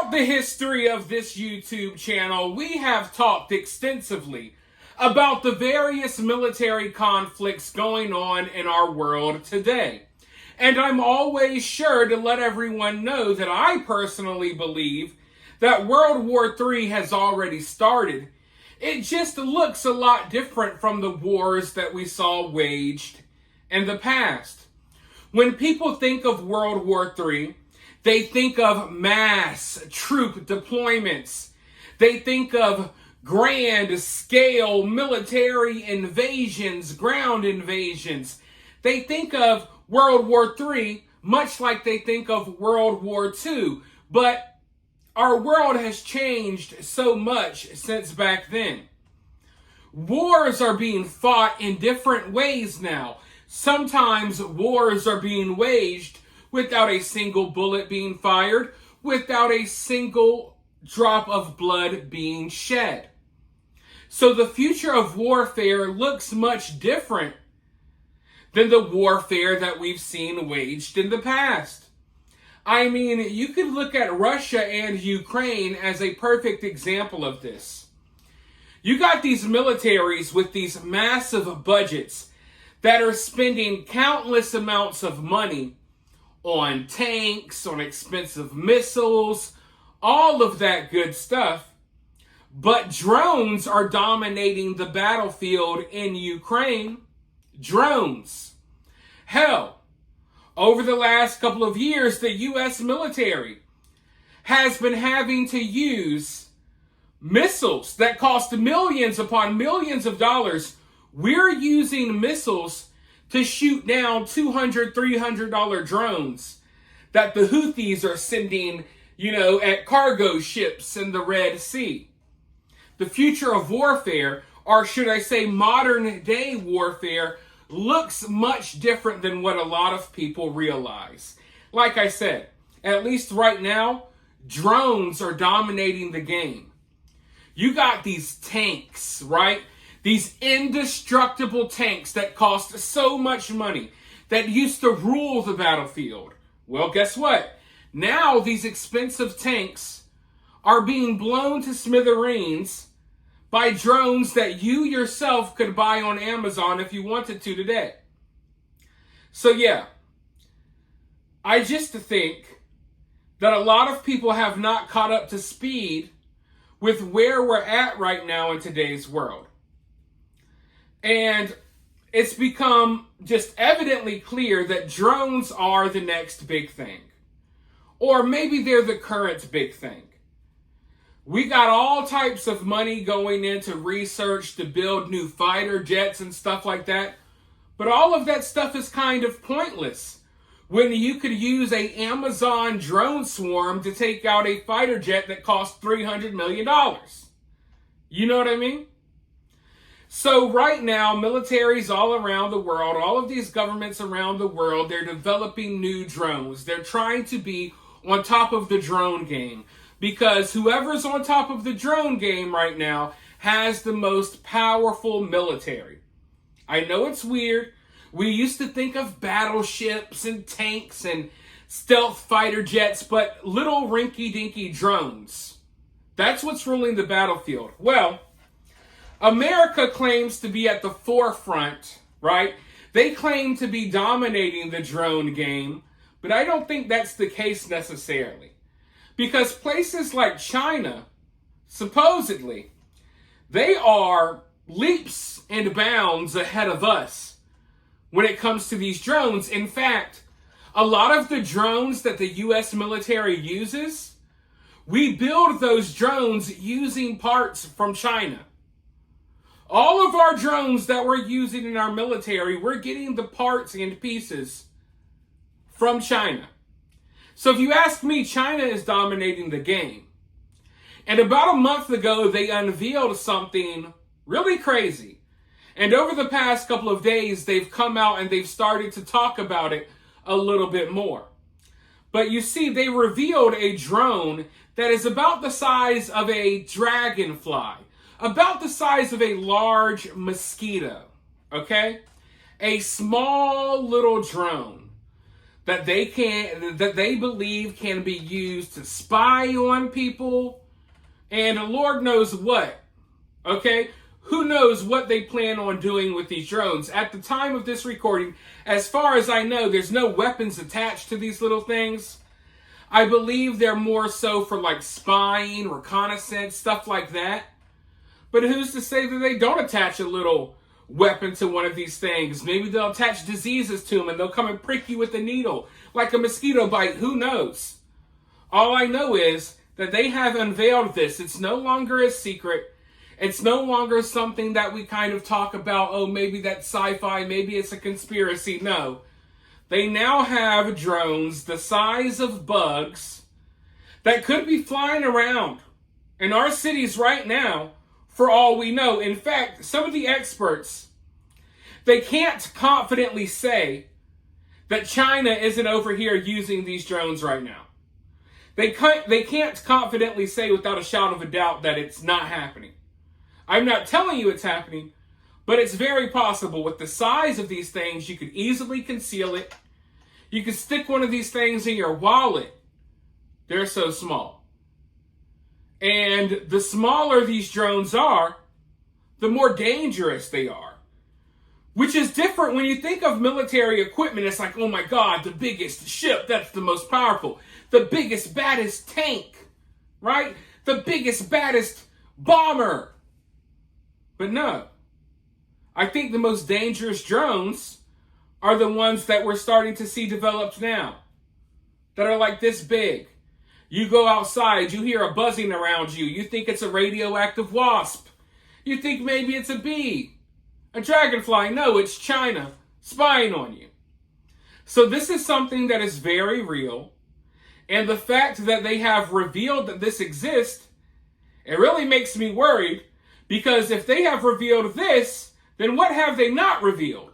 Throughout the history of this YouTube channel, we have talked extensively about the various military conflicts going on in our world today. And I'm always sure to let everyone know that I personally believe that World War III has already started. It just looks a lot different from the wars that we saw waged in the past. When people think of World War III, they think of mass troop deployments. They think of grand scale military invasions, ground invasions. They think of World War III much like they think of World War II. But our world has changed so much since back then. Wars are being fought in different ways now. Sometimes wars are being waged without a single bullet being fired, without a single drop of blood being shed. So the future of warfare looks much different than the warfare that we've seen waged in the past. I mean, you could look at Russia and Ukraine as a perfect example of this. You got these militaries with these massive budgets that are spending countless amounts of money on tanks, on expensive missiles, all of that good stuff. But drones are dominating the battlefield in Ukraine. Drones. Hell, over the last couple of years, the U.S. military has been having to use missiles that cost millions upon millions of dollars. We're using missiles to shoot down $200, $300 drones that the Houthis are sending, at cargo ships in the Red Sea. The future of warfare, or should I say modern day warfare, looks much different than what a lot of people realize. Like I said, at least right now, drones are dominating the game. You got these tanks, right? These indestructible tanks that cost so much money, that used to rule the battlefield. Well, guess what? Now these expensive tanks are being blown to smithereens by drones that you yourself could buy on Amazon if you wanted to today. So yeah, I just think that a lot of people have not caught up to speed with where we're at right now in today's world. And it's become just evidently clear that drones are the next big thing. Or maybe they're the current big thing. We got all types of money going into research to build new fighter jets and stuff like that. But all of that stuff is kind of pointless when you could use an Amazon drone swarm to take out a fighter jet that costs $300 million. You know what I mean? So right now, militaries all around the world, all of these governments around the world, they're developing new drones. They're trying to be on top of the drone game, because whoever's on top of the drone game right now has the most powerful military. I know it's weird. We used to think of battleships and tanks and stealth fighter jets, but little rinky-dinky drones. That's what's ruling the battlefield. Well, America claims to be at the forefront, right? They claim to be dominating the drone game, but I don't think that's the case necessarily. Because places like China, supposedly, they are leaps and bounds ahead of us when it comes to these drones. In fact, a lot of the drones that the U.S. military uses, we build those drones using parts from China. All of our drones that we're using in our military, we're getting the parts and pieces from China. So if you ask me, China is dominating the game. And about a month ago, they unveiled something really crazy. And over the past couple of days, they've come out and they've started to talk about it a little bit more. But you see, they revealed a drone that is about the size of a dragonfly. About the size of a large mosquito, okay? A small little drone that they believe can be used to spy on people, and Lord knows what. Okay? Who knows what they plan on doing with these drones? At the time of this recording, as far as I know, there's no weapons attached to these little things. I believe they're more so for like spying, reconnaissance, stuff like that. But who's to say that they don't attach a little weapon to one of these things? Maybe they'll attach diseases to them and they'll come and prick you with a needle like a mosquito bite. Who knows? All I know is that they have unveiled this. It's no longer a secret. It's no longer something that we kind of talk about, oh, maybe that's sci-fi, maybe it's a conspiracy. No. They now have drones the size of bugs that could be flying around in our cities right now, for all we know. In fact, some of the experts, they can't confidently say that China isn't over here using these drones right now. They can't confidently say without a shadow of a doubt that it's not happening. I'm not telling you it's happening, but it's very possible. With the size of these things, you could easily conceal it. You could stick one of these things in your wallet. They're so small. And the smaller these drones are, the more dangerous they are. Which is different when you think of military equipment. It's like, oh my God, the biggest ship, that's the most powerful. The biggest, baddest tank, right? The biggest, baddest bomber. But no, I think the most dangerous drones are the ones that we're starting to see developed now, that are like this big. You go outside, you hear a buzzing around you. You think it's a radioactive wasp. You think maybe it's a bee, a dragonfly. No, it's China spying on you. So this is something that is very real. And the fact that they have revealed that this exists, it really makes me worried. Because if they have revealed this, then what have they not revealed?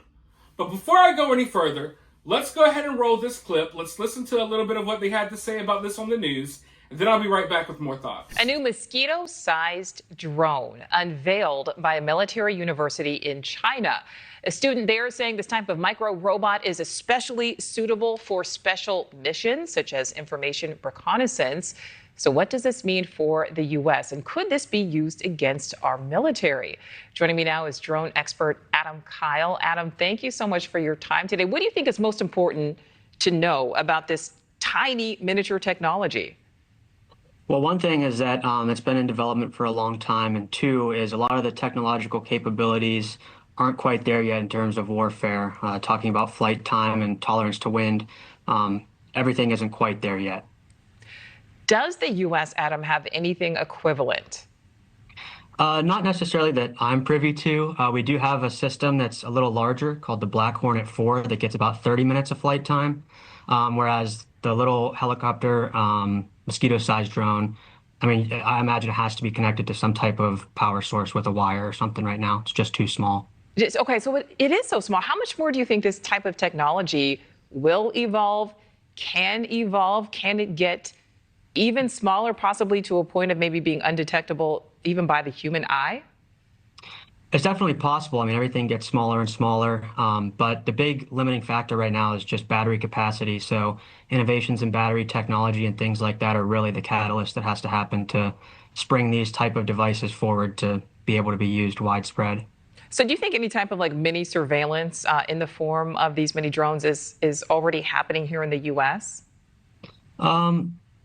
But before I go any further, let's go ahead and roll this clip. Let's listen to a little bit of what they had to say about this on the news, and then I'll be right back with more thoughts. A new mosquito-sized drone unveiled by a military university in China. A student there is saying this type of micro-robot is especially suitable for special missions, such as information reconnaissance. So what does this mean for the U.S. and could this be used against our military? Joining me now is drone expert Adam Kyle. Adam, thank you so much for your time today. What do you think is most important to know about this tiny miniature technology? Well, one thing is that it's been in development for a long time, and two is a lot of the technological capabilities aren't quite there yet in terms of warfare. Talking about flight time and tolerance to wind, everything isn't quite there yet. Does the U.S., Adam, have anything equivalent? Not necessarily that I'm privy to. We do have a system that's a little larger called the Black Hornet 4 that gets about 30 minutes of flight time, whereas the little helicopter mosquito-sized drone, I mean, I imagine it has to be connected to some type of power source with a wire or something right now. It's just too small. Okay, so it is so small. How much more do you think this type of technology will evolve, can evolve? Can it get even smaller, possibly to a point of maybe being undetectable even by the human eye? It's definitely possible. I mean, everything gets smaller and smaller, but the big limiting factor right now is just battery capacity. So innovations in battery technology and things like that are really the catalyst that has to happen to spring these type of devices forward to be able to be used widespread. So do you think any type of like mini surveillance in the form of these mini drones is already happening here in the U.S.?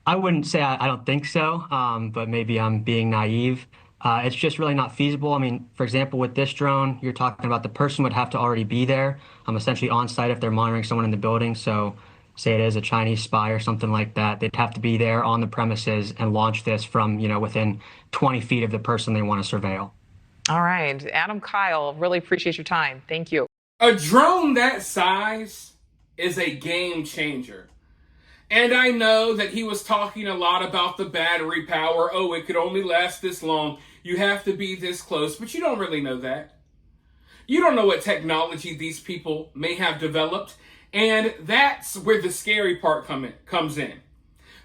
I wouldn't say I don't think so, but maybe I'm being naive. It's just really not feasible. I mean, for example, with this drone, you're talking about the person would have to already be there, essentially on site if they're monitoring someone in the building. So say it is a Chinese spy or something like that, they'd have to be there on the premises and launch this from, within 20 feet of the person they want to surveil. All right. Adam Kyle, really appreciate your time. Thank you. A drone that size is a game changer. And I know that he was talking a lot about the battery power. Oh, it could only last this long. You have to be this close. But you don't really know that. You don't know what technology these people may have developed. And that's where the scary part comes in.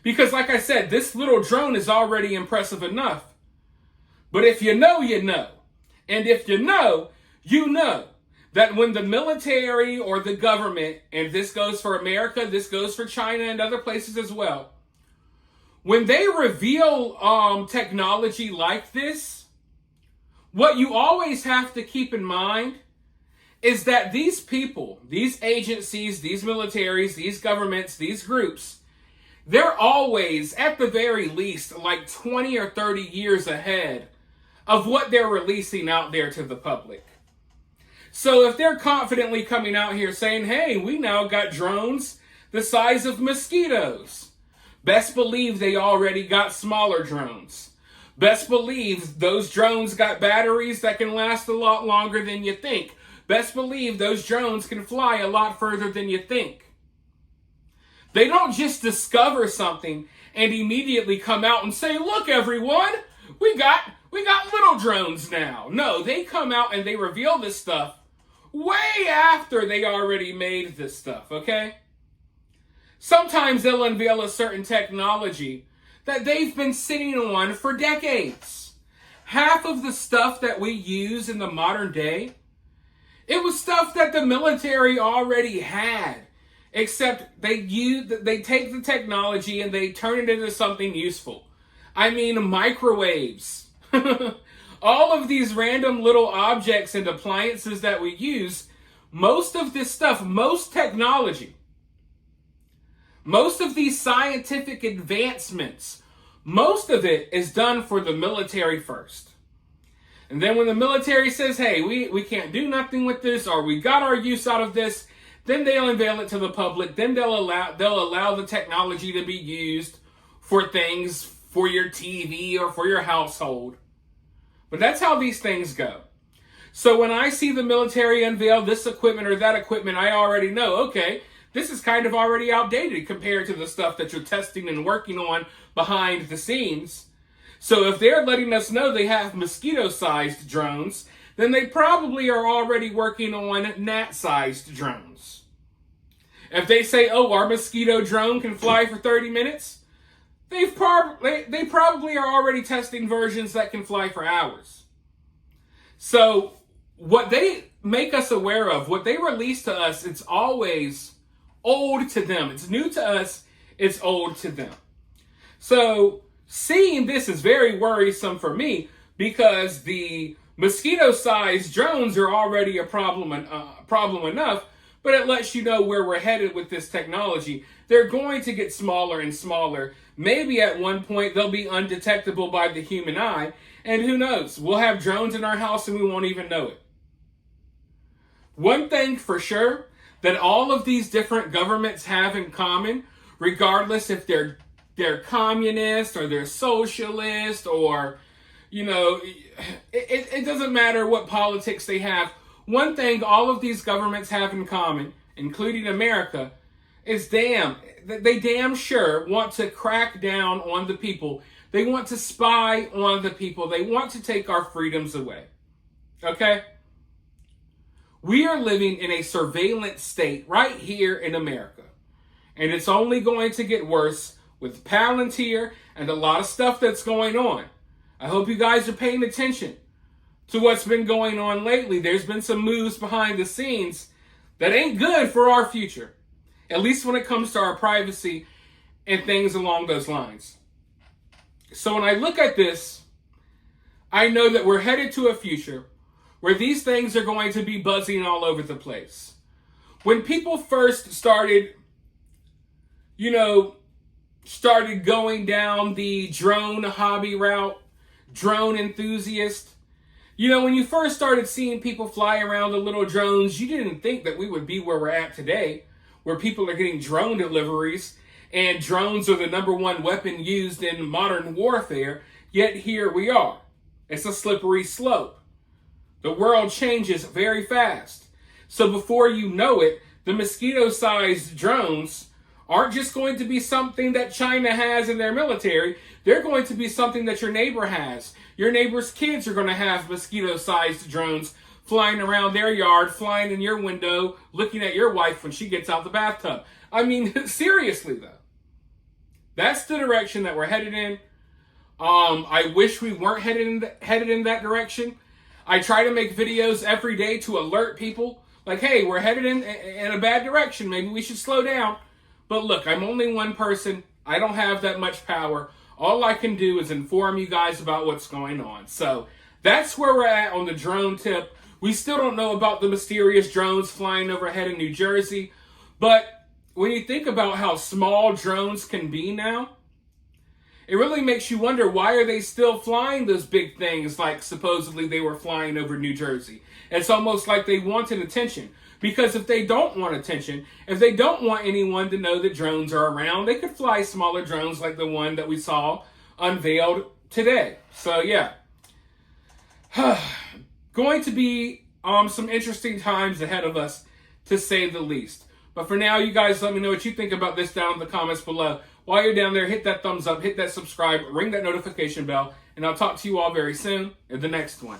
Because like I said, this little drone is already impressive enough. But if you know, you know. And if you know that when the military or the government, and this goes for America, this goes for China and other places as well, when they reveal technology like this, what you always have to keep in mind is that these people, these agencies, these militaries, these governments, these groups, they're always, at the very least, like 20 or 30 years ahead of what they're releasing out there to the public. So if they're confidently coming out here saying, hey, we now got drones the size of mosquitoes, best believe they already got smaller drones. Best believe those drones got batteries that can last a lot longer than you think. Best believe those drones can fly a lot further than you think. They don't just discover something and immediately come out and say, look, everyone, we got little drones now. No, they come out and they reveal this stuff way after they already made this stuff, okay? Sometimes they'll unveil a certain technology that they've been sitting on for decades. Half of the stuff that we use in the modern day, it was stuff that the military already had, except they take the technology and they turn it into something useful. I mean, microwaves. All of these random little objects and appliances that we use, most of this stuff, most technology, most of these scientific advancements, most of it is done for the military first. And then when the military says, hey, we can't do nothing with this, or we got our use out of this, then they'll unveil it to the public. Then they'll allow the technology to be used for things for your TV or for your household. But that's how these things go. So when I see the military unveil this equipment or that equipment, I already know, okay, this is kind of already outdated compared to the stuff that you're testing and working on behind the scenes. So if they're letting us know they have mosquito-sized drones, then they probably are already working on gnat-sized drones. If they say, oh, our mosquito drone can fly for 30 minutes, they probably are already testing versions that can fly for hours. So what they make us aware of, what they release to us, it's always old to them. It's new to us, it's old to them. So seeing this is very worrisome for me because the mosquito-sized drones are already a problem enough, but it lets you know where we're headed with this technology. They're going to get smaller and smaller. Maybe at one point they'll be undetectable by the human eye, and who knows? We'll have drones in our house and we won't even know it. One thing for sure that all of these different governments have in common, regardless if they're communist or they're socialist or, it doesn't matter what politics they have. One thing all of these governments have in common, including America, is they damn sure want to crack down on the people. They want to spy on the people. They want to take our freedoms away. Okay? We are living in a surveillance state right here in America. And it's only going to get worse with Palantir and a lot of stuff that's going on. I hope you guys are paying attention to what's been going on lately. There's been some moves behind the scenes that ain't good for our future, at least when it comes to our privacy and things along those lines. So when I look at this, I know that we're headed to a future where these things are going to be buzzing all over the place. When people first started going down the drone hobby route, drone enthusiast, when you first started seeing people fly around the little drones, you didn't think that we would be where we're at today, where people are getting drone deliveries, and drones are the number one weapon used in modern warfare, yet here we are. It's a slippery slope. The world changes very fast. So before you know it, the mosquito-sized drones aren't just going to be something that China has in their military. They're going to be something that your neighbor has. Your neighbor's kids are going to have mosquito-sized drones flying around their yard, flying in your window, looking at your wife when she gets out the bathtub. I mean, seriously, though. That's the direction that we're headed in. I wish we weren't headed in that direction. I try to make videos every day to alert people like, hey, we're headed in a bad direction. Maybe we should slow down. But look, I'm only one person. I don't have that much power. All I can do is inform you guys about what's going on. So that's where we're at on the drone tip. We still don't know about the mysterious drones flying overhead in New Jersey. But when you think about how small drones can be now, it really makes you wonder, why are they still flying those big things like supposedly they were flying over New Jersey? It's almost like they wanted attention. Because if they don't want attention, if they don't want anyone to know that drones are around, they could fly smaller drones like the one that we saw unveiled today. So yeah. Going to be some interesting times ahead of us, to say the least. But for now, you guys let me know what you think about this down in the comments below. While you're down there, hit that thumbs up, hit that subscribe, ring that notification bell, and I'll talk to you all very soon in the next one.